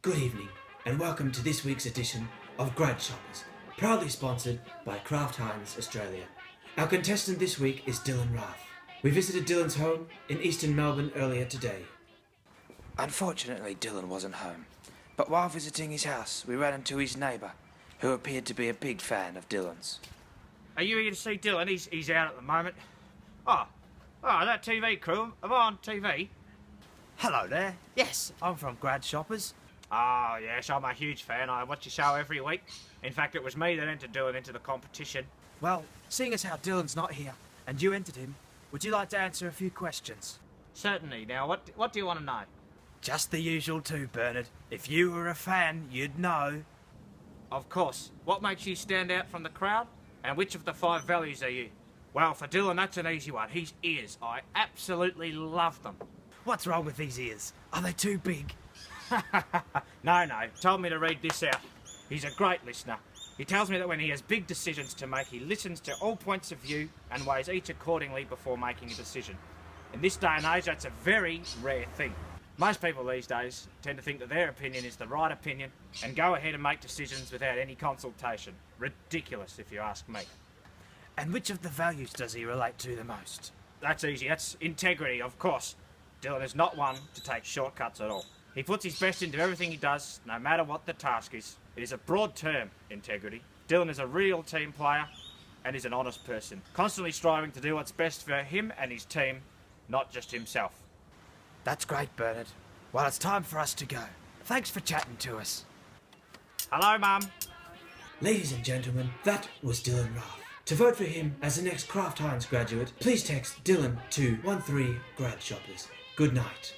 Good evening, and welcome to this week's edition of Grad Shoppers, proudly sponsored by Kraft Heinz Australia. Our contestant this week is Dylan Raath. We visited Dylan's home in eastern Melbourne earlier today. Unfortunately, Dylan wasn't home, but while visiting his house, we ran into his neighbour, who appeared to be a big fan of Dylan's. Are you here to see Dylan? He's out at the moment. Oh, that TV crew. Am I on TV? Hello there. Yes, I'm from Grad Shoppers. Oh, yes, I'm a huge fan. I watch your show every week. In fact, it was me that entered Dylan into the competition. Well, seeing as how Dylan's not here, and you entered him, would you like to answer a few questions? Certainly. Now, what do you want to know? Just the usual too, Bernard. If you were a fan, you'd know. Of course. What makes you stand out from the crowd? And which of the 5 values are you? Well, for Dylan, that's an easy one. His ears. I absolutely love them. What's wrong with these ears? Are they too big? No. Told me to read this out. He's a great listener. He tells me that when he has big decisions to make, he listens to all points of view and weighs each accordingly before making a decision. In this day and age, that's a very rare thing. Most people these days tend to think that their opinion is the right opinion and go ahead and make decisions without any consultation. Ridiculous, if you ask me. And which of the values does he relate to the most? That's easy. That's integrity, of course. Dylan is not one to take shortcuts at all. He puts his best into everything he does, no matter what the task is. It is a broad term, integrity. Dylan is a real team player and is an honest person, constantly striving to do what's best for him and his team, not just himself. That's great, Bernard. Well, it's time for us to go. Thanks for chatting to us. Hello, Mum. Ladies and gentlemen, that was Dylan Raath. To vote for him as the next Kraft Heinz graduate, please text Dylan to 13 Grad Shoppers. Good night.